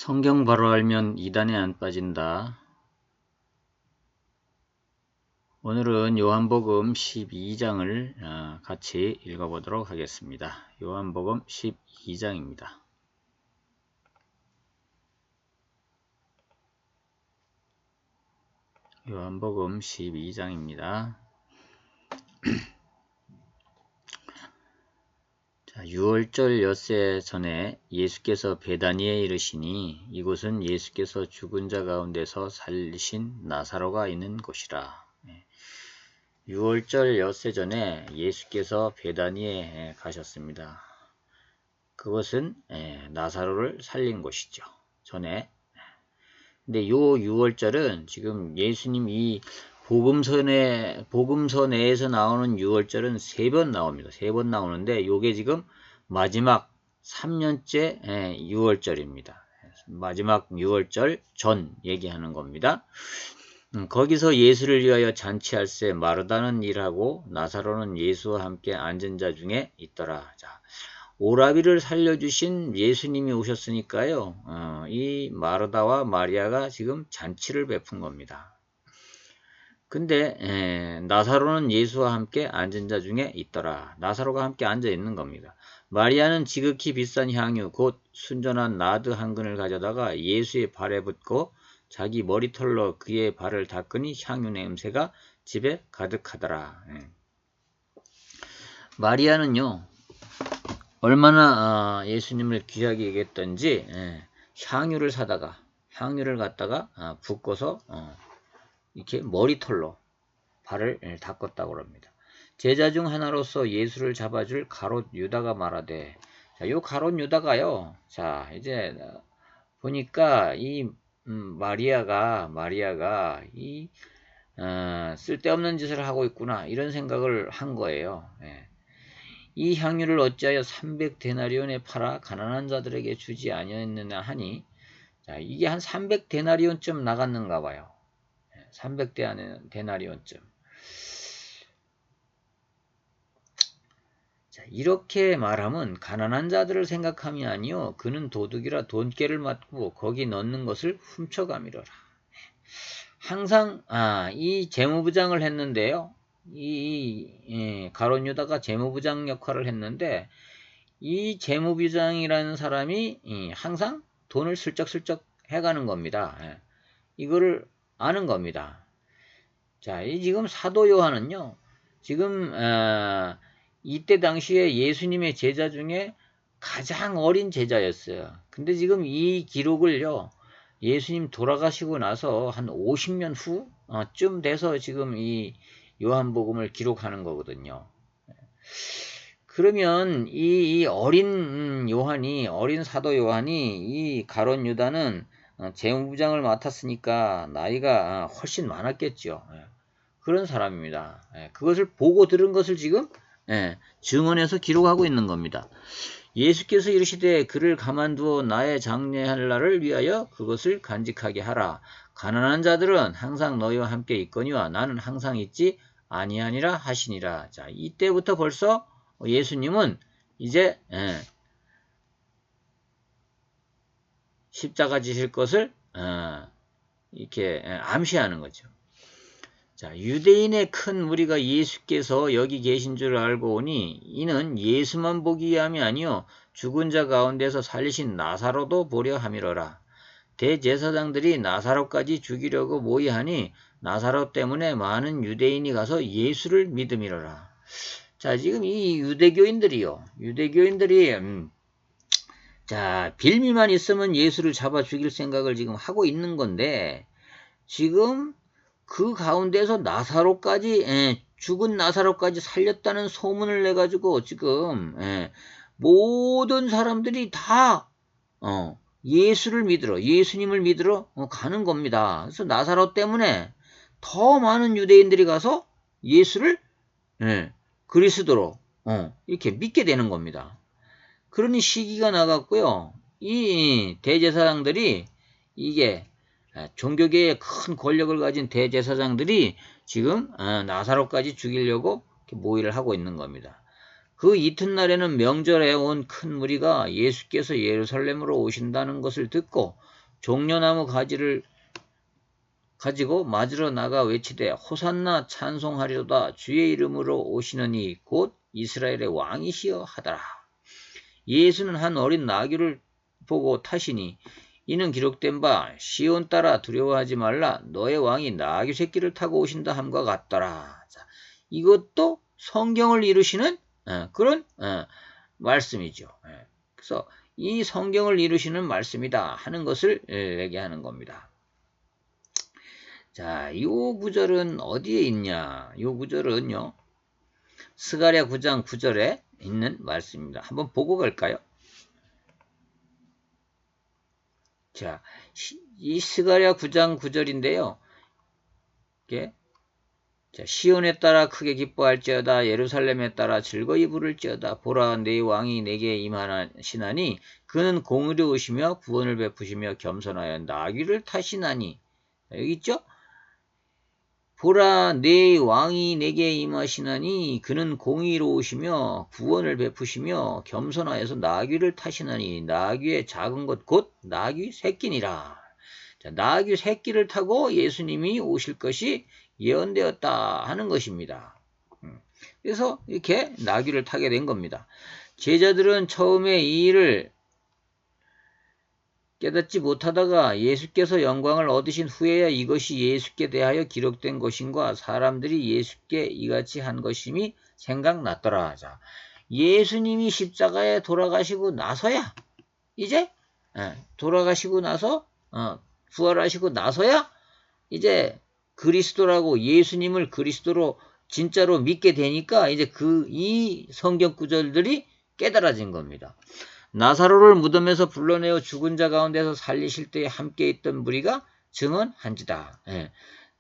성경 바로 알면 이단에 안 빠진다. 오늘은 요한복음 12장을 같이 읽어보도록 하겠습니다. 요한복음 12장입니다. 요한복음 12장입니다. 자, 6월절 엿새 전에 예수께서 베다니에 이르시니 이곳은 예수께서 죽은 자 가운데서 살리신 나사로가 있는 곳이라. 6월절 엿새 전에 예수께서 베다니에 가셨습니다. 그것은 나사로를 살린 곳이죠. 전에. 근데 요 6월절은 지금 예수님 이 복음서 내에서 나오는 6월절은 3번 나옵니다. 3번 나오는데 요게 지금 마지막 3년째 6월절입니다. 마지막 6월절 전 얘기하는 겁니다. 거기서 예수를 위하여 잔치할세 마르다는 일하고 나사로는 예수와 함께 앉은 자 중에 있더라. 자, 오라비를 살려주신 예수님이 오셨으니까요. 이 마르다와 마리아가 지금 잔치를 베푼 겁니다. 근데 나사로는 예수와 함께 앉은 자 중에 있더라. 나사로가 함께 앉아 있는 겁니다. 마리아는 지극히 비싼 향유 곧 순전한 나드 한 근을 가져다가 예수의 발에 붓고 자기 머리털로 그의 발을 닦으니 향유 냄새가 집에 가득하더라. 마리아는요. 얼마나 예수님을 귀하게 여겼던지 향유를 갖다가 붓고서 이렇게 머리털로 발을 닦았다고 합니다. 제자 중 하나로서 예수를 잡아줄 가롯 유다가 말하되, 자, 요 가롯 유다가요. 자, 이제 보니까 이 마리아가 이 쓸데없는 짓을 하고 있구나 이런 생각을 한 거예요. 이 향유를 어찌하여 300데나리온에 팔아 가난한 자들에게 주지 아니었느냐 하니, 자, 이게 한 300데나리온쯤 나갔는가 봐요. 300데나리온쯤. 자, 이렇게 말하면 가난한 자들을 생각함이 아니요 그는 도둑이라 돈깨를 맞고 거기 넣는 것을 훔쳐가미러라. 항상 이 재무부장을 했는데요. 가롯 유다가 재무부장 역할을 했는데 이 재무부장이라는 사람이 항상 돈을 슬쩍슬쩍 해가는 겁니다. 이거를 아는 겁니다. 자, 지금 사도 요한은요. 지금 이때 당시에 예수님의 제자 중에 가장 어린 제자였어요. 근데 지금 이 기록을요. 예수님 돌아가시고 나서 한 50년 후쯤 돼서 지금 이 요한복음을 기록하는 거거든요. 그러면 이 어린 어린 사도 요한이 이 가롯 유다는 재무부장을 맡았으니까 나이가 훨씬 많았겠죠. 그런 사람입니다. 그것을 보고 들은 것을 지금 증언해서 기록하고 있는 겁니다. 예수께서 이르시되 그를 가만두어 나의 장례할 날을 위하여 그것을 간직하게 하라. 가난한 자들은 항상 너희와 함께 있거니와 나는 항상 있지 아니하니라 하시니라. 자, 이때부터 벌써 예수님은 이제 십자가 지실 것을 이렇게 암시하는 거죠. 자, 유대인의 큰 무리가 예수께서 여기 계신 줄 알고 오니 이는 예수만 보기 위함이 아니요 죽은 자 가운데서 살리신 나사로도 보려 함이러라. 대제사장들이 나사로까지 죽이려고 모의하니 나사로 때문에 많은 유대인이 가서 예수를 믿음이러라. 자, 지금 이 유대교인들이 자, 빌미만 있으면 예수를 잡아 죽일 생각을 지금 하고 있는 건데 지금 그 가운데서 나사로까지 죽은 나사로까지 살렸다는 소문을 내가지고 지금 모든 사람들이 다 예수를 믿으러 예수님을 믿으러 가는 겁니다. 그래서 나사로 때문에 더 많은 유대인들이 가서 예수를 그리스도로 이렇게 믿게 되는 겁니다. 그러니 시기가 나갔고요. 이 대제사장들이 이게 종교계의 큰 권력을 가진 대제사장들이 지금 나사로까지 죽이려고 모의를 하고 있는 겁니다. 그 이튿날에는 명절에 온 큰 무리가 예수께서 예루살렘으로 오신다는 것을 듣고 종려나무 가지를 가지고 맞으러 나가 외치되 호산나 찬송하리로다 주의 이름으로 오시는 이 곧 이스라엘의 왕이시여 하더라. 예수는 한 어린 나귀를 보고 타시니 이는 기록된 바 시온 따라 두려워하지 말라 너의 왕이 나귀 새끼를 타고 오신다 함과 같더라. 자, 이것도 성경을 이루시는 그런 말씀이죠. 그래서 이 성경을 이루시는 말씀이다 하는 것을 얘기하는 겁니다. 자, 이 구절은 어디에 있냐? 이 구절은요. 스가랴 9장 9절에 있는 말씀입니다. 한번 보고 갈까요? 자, 이 스가랴 9장 9절인데요. 자, 시온에 따라 크게 기뻐할지어다 예루살렘에 따라 즐거이 부를지어다 보라 내 왕이 내게 임하시나니 그는 공의로우시며 구원을 베푸시며 겸손하여 나귀를 타시나니 여기 있죠? 보라 내 왕이 내게 임하시나니 그는 공의로우시며 구원을 베푸시며 겸손하여서 나귀를 타시나니 나귀의 작은 것 곧 나귀 새끼니라. 자, 나귀 새끼를 타고 예수님이 오실 것이 예언되었다 하는 것입니다. 그래서 이렇게 나귀를 타게 된 겁니다. 제자들은 처음에 이 일을 깨닫지 못하다가 예수께서 영광을 얻으신 후에야 이것이 예수께 대하여 기록된 것인가 사람들이 예수께 이같이 한 것임이 생각났더라. 자, 예수님이 십자가에 돌아가시고 나서야 이제 돌아가시고 나서 부활하시고 나서야 이제 그리스도라고 예수님을 그리스도로 진짜로 믿게 되니까 이제 이 성경 구절들이 깨달아진 겁니다. 나사로를 무덤에서 불러내어 죽은 자 가운데서 살리실 때에 함께 있던 무리가 증언한지다.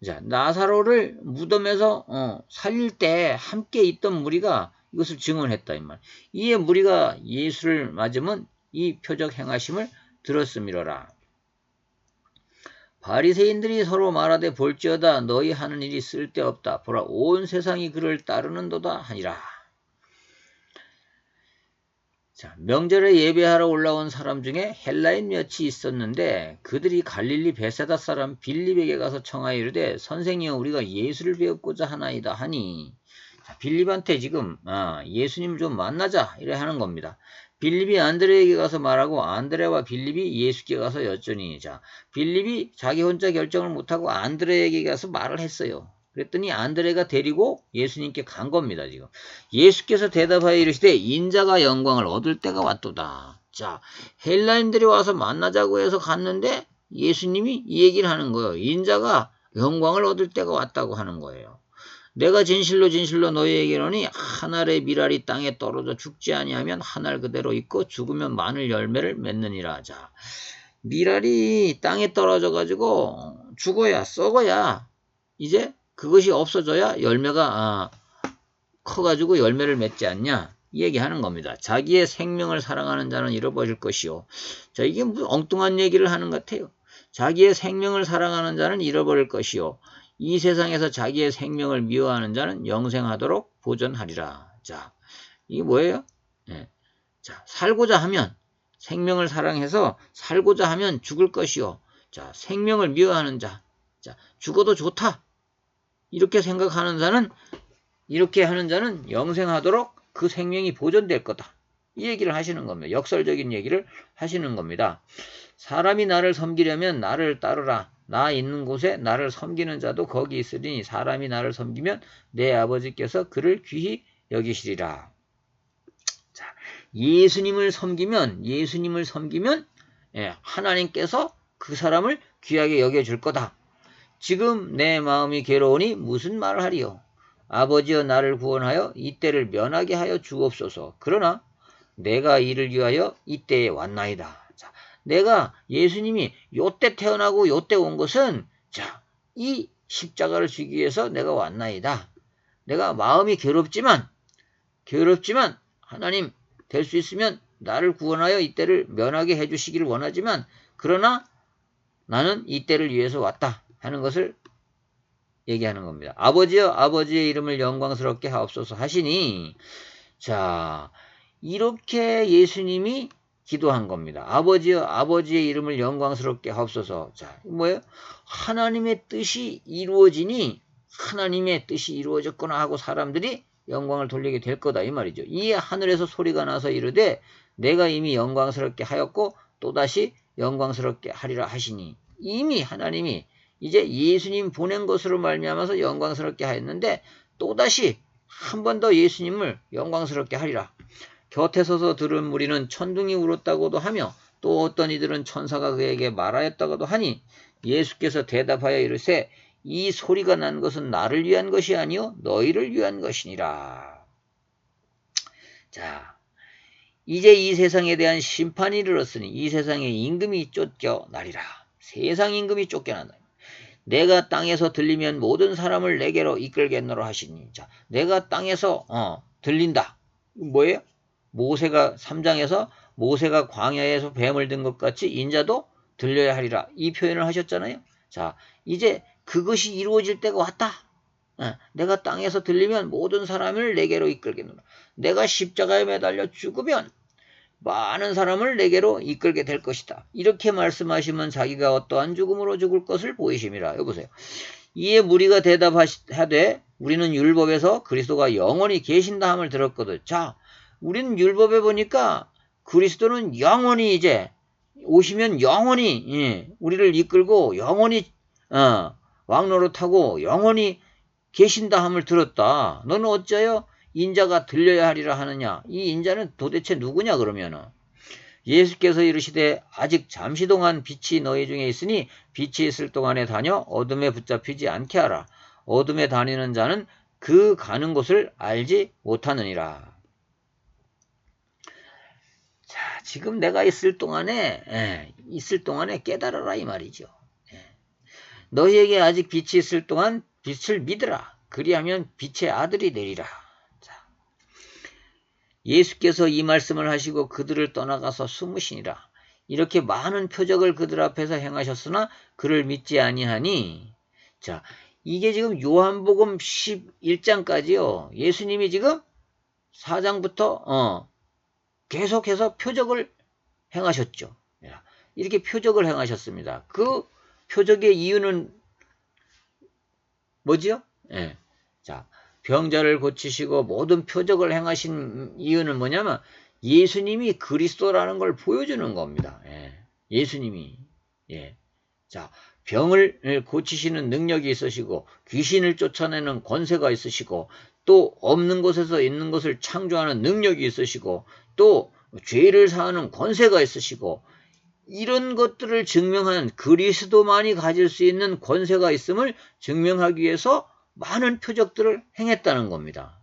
자, 나사로를 무덤에서 살릴 때 함께 있던 무리가 이것을 증언했다 이 말. 이에 무리가 예수를 맞으면 이 표적 행하심을 들었음이로라. 바리새인들이 서로 말하되 볼지어다 너희 하는 일이 쓸데없다. 보라 온 세상이 그를 따르는도다 하니라. 자, 명절에 예배하러 올라온 사람 중에 헬라인 몇이 있었는데 그들이 갈릴리 베세다 사람 빌립에게 가서 청하여 이르되 선생이여 우리가 예수를 배우고자 하나이다 하니 자, 빌립한테 지금 예수님을 좀 만나자 이래 하는 겁니다. 빌립이 안드레에게 가서 말하고 안드레와 빌립이 예수께 가서 여쭈니 자, 빌립이 자기 혼자 결정을 못하고 안드레에게 가서 말을 했어요. 그랬더니 안드레가 데리고 예수님께 간 겁니다. 지금 예수께서 대답하여 이르시되 인자가 영광을 얻을 때가 왔도다. 자, 헬라인들이 와서 만나자고 해서 갔는데 예수님이 이 얘기를 하는 거예요. 인자가 영광을 얻을 때가 왔다고 하는 거예요. 내가 진실로 진실로 너희에게 이르노니 한 알의 밀알이 땅에 떨어져 죽지 아니하면 한 알 그대로 있고 죽으면 많은 열매를 맺느니라. 자, 밀알이 땅에 떨어져 가지고 죽어야 썩어야 이제 그것이 없어져야 열매가 커가지고 열매를 맺지 않냐 이 얘기하는 겁니다. 자기의 생명을 사랑하는 자는 잃어버릴 것이요. 자, 이게 무슨 엉뚱한 얘기를 하는 것 같아요. 자기의 생명을 사랑하는 자는 잃어버릴 것이요. 이 세상에서 자기의 생명을 미워하는 자는 영생하도록 보존하리라. 자, 이게 뭐예요? 자, 살고자 하면 생명을 사랑해서 살고자 하면 죽을 것이요. 자, 생명을 미워하는 자, 자, 죽어도 좋다. 이렇게 생각하는 자는 이렇게 하는 자는 영생하도록 그 생명이 보존될 거다. 이 얘기를 하시는 겁니다. 역설적인 얘기를 하시는 겁니다. 사람이 나를 섬기려면 나를 따르라. 나 있는 곳에 나를 섬기는 자도 거기 있으리니 사람이 나를 섬기면 내 아버지께서 그를 귀히 여기시리라. 자, 예수님을 섬기면 하나님께서 그 사람을 귀하게 여겨줄 거다. 지금 내 마음이 괴로우니 무슨 말을 하리요. 아버지여 나를 구원하여 이때를 면하게 하여 주옵소서. 그러나 내가 이를 위하여 이때에 왔나이다. 자, 내가 예수님이 요때 태어나고 요때 온 것은 자, 이 십자가를 지기 위해서 내가 왔나이다. 내가 마음이 괴롭지만 하나님 될 수 있으면 나를 구원하여 이때를 면하게 해주시기를 원하지만 그러나 나는 이때를 위해서 왔다 하는 것을 얘기하는 겁니다. 아버지여 아버지의 이름을 영광스럽게 하옵소서 하시니 자, 이렇게 예수님이 기도한 겁니다. 아버지여, 아버지의 이름을 영광스럽게 하옵소서. 자, 뭐예요? 하나님의 뜻이 이루어지니 하나님의 뜻이 이루어졌구나 하고 사람들이 영광을 돌리게 될 거다 이 말이죠. 이에 하늘에서 소리가 나서 이르되 내가 이미 영광스럽게 하였고 또다시 영광스럽게 하리라 하시니, 이미 하나님이 이제 예수님 보낸 것으로 말미암아서 영광스럽게 하였는데 또다시 한 번 더 예수님을 영광스럽게 하리라. 곁에 서서 들은 무리는 천둥이 울었다고도 하며 또 어떤 이들은 천사가 그에게 말하였다고도 하니 예수께서 대답하여 이르세 이 소리가 난 것은 나를 위한 것이 아니요 너희를 위한 것이니라. 자, 이제 이 세상에 대한 심판이 이르렀으니 이 세상의 임금이 쫓겨나리라. 세상 임금이 쫓겨난다. 내가 땅에서 들리면 모든 사람을 내게로 이끌겠노라 하시니, 자, 내가 땅에서 들린다. 뭐예요? 모세가 3장에서 모세가 광야에서 뱀을 든 것 같이 인자도 들려야 하리라. 이 표현을 하셨잖아요. 자, 이제 그것이 이루어질 때가 왔다. 내가 땅에서 들리면 모든 사람을 내게로 이끌겠노라. 내가 십자가에 매달려 죽으면 많은 사람을 내게로 이끌게 될 것이다. 이렇게 말씀하시면 자기가 어떠한 죽음으로 죽을 것을 보이심이라. 여보세요. 이에 무리가 대답하되 우리는 율법에서 그리스도가 영원히 계신다 함을 들었거든. 자, 우리는 율법에 보니까 그리스도는 영원히 이제 오시면 영원히 우리를 이끌고 영원히 왕노릇하고 영원히 계신다 함을 들었다. 너는 어째요? 인자가 들려야 하리라 하느냐? 이 인자는 도대체 누구냐 그러면은 예수께서 이르시되 아직 잠시 동안 빛이 너희 중에 있으니 빛이 있을 동안에 다녀 어둠에 붙잡히지 않게 하라. 어둠에 다니는 자는 그 가는 곳을 알지 못하느니라. 자, 지금 내가 있을 동안에 깨달아라 이 말이죠. 너희에게 아직 빛이 있을 동안 빛을 믿으라. 그리하면 빛의 아들이 되리라. 자, 예수께서 이 말씀을 하시고 그들을 떠나가서 숨으시니라. 이렇게 많은 표적을 그들 앞에서 행하셨으나 그를 믿지 아니하니, 자, 이게 지금 요한복음 11장까지요. 예수님이 지금 4장부터 계속해서 표적을 행하셨죠. 이렇게 표적을 행하셨습니다. 그 표적의 이유는 뭐지요? 자, 병자를 고치시고 모든 표적을 행하신 이유는 뭐냐면 예수님이 그리스도라는 걸 보여주는 겁니다. 예수님이. 자, 병을 고치시는 능력이 있으시고 귀신을 쫓아내는 권세가 있으시고 또 없는 곳에서 있는 것을 창조하는 능력이 있으시고 또 죄를 사하는 권세가 있으시고 이런 것들을 증명한 그리스도만이 가질 수 있는 권세가 있음을 증명하기 위해서 많은 표적들을 행했다는 겁니다.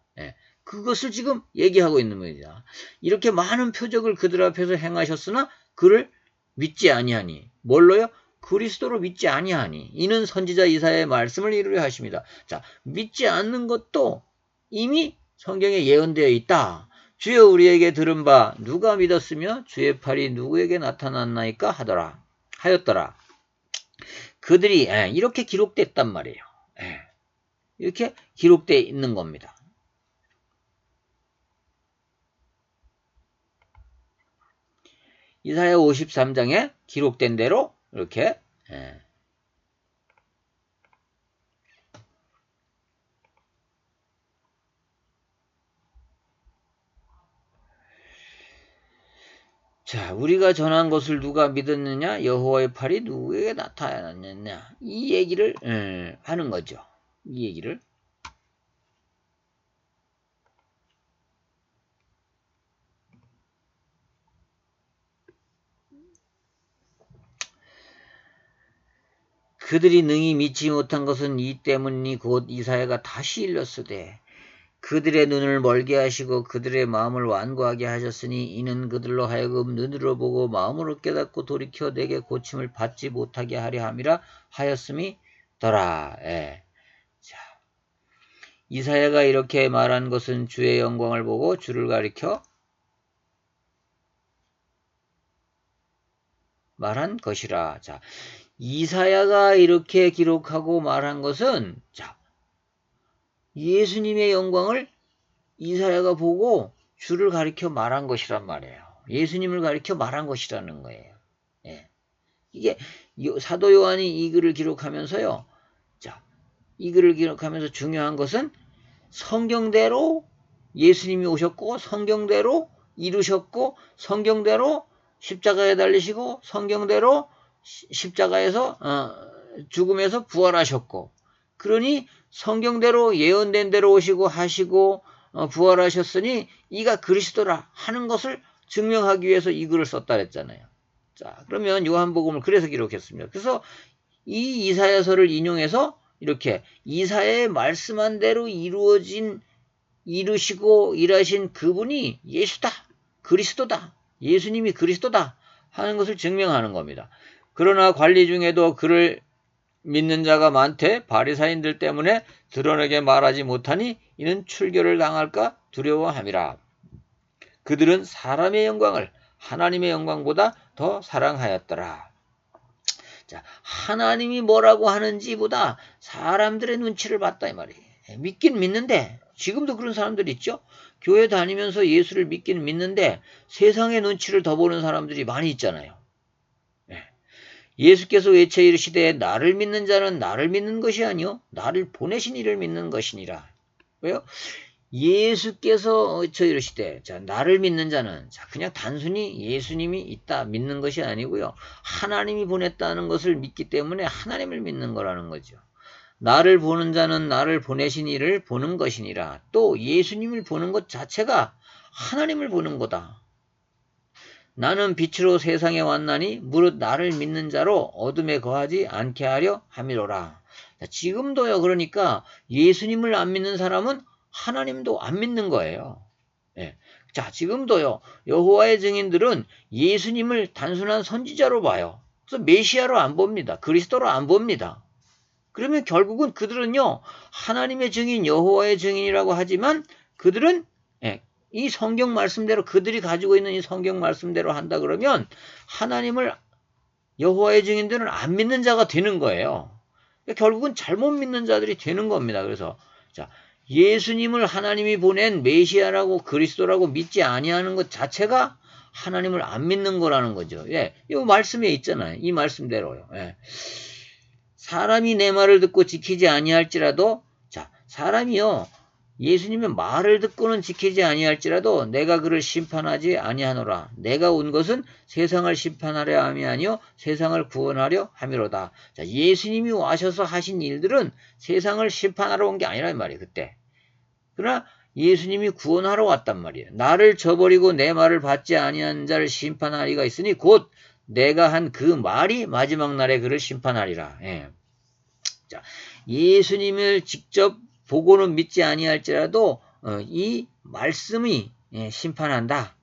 그것을 지금 얘기하고 있는 겁니다. 이렇게 많은 표적을 그들 앞에서 행하셨으나 그를 믿지 아니하니, 뭘로요? 그리스도로 믿지 아니하니 이는 선지자 이사야의 말씀을 이루려 하십니다. 자, 믿지 않는 것도 이미 성경에 예언되어 있다. 주여 우리에게 들은 바 누가 믿었으며 주의 팔이 누구에게 나타났나이까 하였더라. 그들이 이렇게 기록됐단 말이에요. 이렇게 기록되어 있는 겁니다. 이사야 53장에 기록된 대로 이렇게 자, 우리가 전한 것을 누가 믿었느냐? 여호와의 팔이 누구에게 나타났느냐? 이 얘기를 하는 거죠. 이 얘기를. 그들이 능히 믿지 못한 것은 이 때문이 곧 이사야가 다시 일렀으되 그들의 눈을 멀게 하시고 그들의 마음을 완고하게 하셨으니 이는 그들로 하여금 눈으로 보고 마음으로 깨닫고 돌이켜 내게 고침을 받지 못하게 하려 함이라 하였음이더라. 자, 이사야가 이렇게 말한 것은 주의 영광을 보고 주를 가리켜 말한 것이라. 자, 이사야가 이렇게 기록하고 말한 것은, 자, 예수님의 영광을 이사야가 보고 주를 가리켜 말한 것이란 말이에요. 예수님을 가리켜 말한 것이라는 거예요. 예. 이게 사도 요한이 이 글을 기록하면서요. 자, 이 글을 기록하면서 중요한 것은 성경대로 예수님이 오셨고 성경대로 이루셨고 성경대로 십자가에 달리시고 성경대로 십자가에서 죽음에서 부활하셨고 그러니 성경대로 예언된 대로 오시고 하시고 부활하셨으니 이가 그리스도라 하는 것을 증명하기 위해서 이 글을 썼다 그랬잖아요. 자, 그러면 요한복음을 그래서 기록했습니다. 그래서 이 이사야서를 인용해서 이렇게 이사야의 말씀한 대로 이루시고 일하신 그분이 예수다. 그리스도다. 예수님이 그리스도다. 하는 것을 증명하는 겁니다. 그러나 관리 중에도 그를 믿는 자가 많되 바리사인들 때문에 드러내게 말하지 못하니 이는 출교를 당할까 두려워함이라. 그들은 사람의 영광을 하나님의 영광보다 더 사랑하였더라. 자, 하나님이 뭐라고 하는지보다 사람들의 눈치를 봤다 이 말이에요. 믿긴 믿는데 지금도 그런 사람들 있죠. 교회 다니면서 예수를 믿긴 믿는데 세상의 눈치를 더 보는 사람들이 많이 있잖아요. 예수께서 외쳐 이르시되 나를 믿는 자는 나를 믿는 것이 아니요 나를 보내신 이를 믿는 것이니라. 왜요? 예수께서 외쳐 이르시되 자, 나를 믿는 자는 자, 그냥 단순히 예수님이 있다 믿는 것이 아니고요. 하나님이 보냈다는 것을 믿기 때문에 하나님을 믿는 거라는 거죠. 나를 보는 자는 나를 보내신 이를 보는 것이니라. 또 예수님을 보는 것 자체가 하나님을 보는 거다. 나는 빛으로 세상에 왔나니 무릇 나를 믿는 자로 어둠에 거하지 않게 하려 함이로라. 지금도요. 그러니까 예수님을 안 믿는 사람은 하나님도 안 믿는 거예요. 예. 자, 지금도요. 여호와의 증인들은 예수님을 단순한 선지자로 봐요. 그래서 메시아로 안 봅니다. 그리스도로 안 봅니다. 그러면 결국은 그들은요. 하나님의 증인, 여호와의 증인이라고 하지만 그들은 이 성경 말씀대로 그들이 가지고 있는 이 성경 말씀대로 한다 그러면 하나님을 여호와의 증인들은 안 믿는 자가 되는 거예요. 그러니까 결국은 잘못 믿는 자들이 되는 겁니다. 그래서 자, 예수님을 하나님이 보낸 메시아라고 그리스도라고 믿지 아니하는 것 자체가 하나님을 안 믿는 거라는 거죠. 예, 이 말씀에 있잖아요. 이 말씀대로요. 예. 사람이 내 말을 듣고 지키지 아니할지라도 자, 사람이요. 예수님의 말을 듣고는 지키지 아니할지라도 내가 그를 심판하지 아니하노라. 내가 온 것은 세상을 심판하려 함이 아니요 세상을 구원하려 함이로다. 자, 예수님이 와셔서 하신 일들은 세상을 심판하러 온 게 아니란 말이에요. 그때. 그러나 예수님이 구원하러 왔단 말이에요. 나를 저버리고 내 말을 받지 아니한 자를 심판하리가 있으니 곧 내가 한 그 말이 마지막 날에 그를 심판하리라. 예. 자, 예수님을 직접 보고는 믿지 아니할지라도 이 말씀이 심판한다.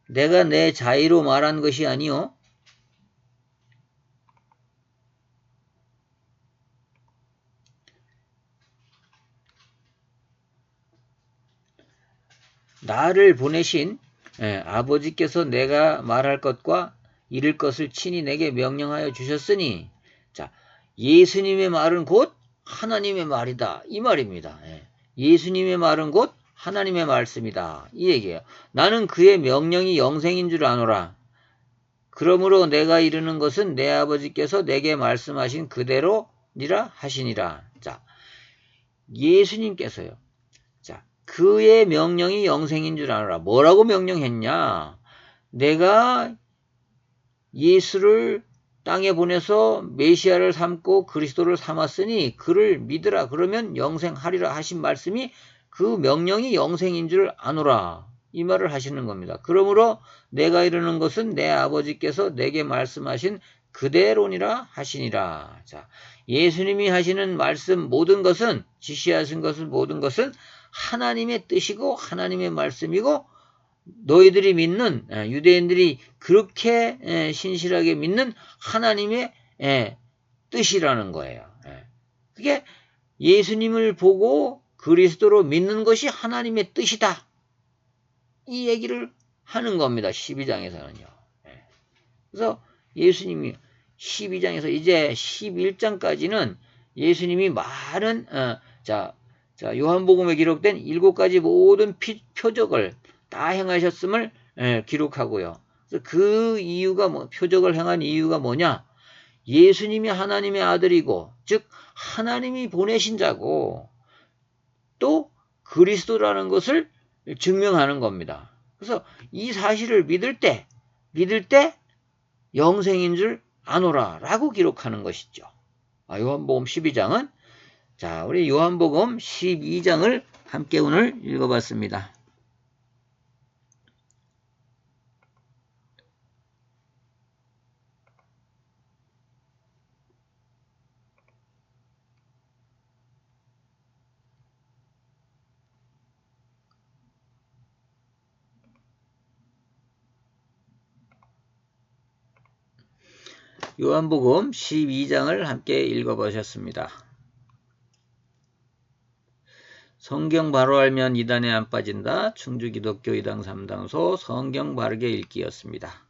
내가 내 자의로 말한 것이 아니요 나를 보내신 아버지께서 내가 말할 것과 이를 것을 친히 내게 명령하여 주셨으니 자, 예수님의 말은 곧 하나님의 말이다. 이 말입니다. 예수님의 말은 곧 하나님의 말씀이다. 이 얘기예요. 나는 그의 명령이 영생인 줄 아노라. 그러므로 내가 이르는 것은 내 아버지께서 내게 말씀하신 그대로니라 하시니라. 자, 예수님께서요. 자, 그의 명령이 영생인 줄 아노라. 뭐라고 명령했냐? 내가 예수를 땅에 보내서 메시아를 삼고 그리스도를 삼았으니 그를 믿으라. 그러면 영생하리라 하신 말씀이 그 명령이 영생인 줄 아노라. 이 말을 하시는 겁니다. 그러므로 내가 이르는 것은 내 아버지께서 내게 말씀하신 그대로니라 하시니라. 자, 예수님이 하시는 말씀 모든 것은 지시하신 것은 모든 것은 하나님의 뜻이고 하나님의 말씀이고 너희들이 믿는 유대인들이 그렇게 신실하게 믿는 하나님의 뜻이라는 거예요. 그게 예수님을 보고 그리스도로 믿는 것이 하나님의 뜻이다. 이 얘기를 하는 겁니다. 12장에서는요. 그래서 예수님이 12장에서 이제 11장까지는 예수님이 많은 자 요한복음에 기록된 7가지 모든 표적을 다 행하셨음을 기록하고요. 그래서 그 이유가 표적을 행한 이유가 뭐냐? 예수님이 하나님의 아들이고, 즉 하나님이 보내신 자고, 또 그리스도라는 것을 증명하는 겁니다. 그래서 이 사실을 믿을 때 영생인 줄 아노라 라고 기록하는 것이죠. 요한복음 12장은 자, 우리 요한복음 12장을 함께 오늘 읽어봤습니다. 요한복음 12장을 함께 읽어보셨습니다. 성경 바로 알면 이단에 안 빠진다. 충주기독교 이당 3당소 성경 바르게 읽기였습니다.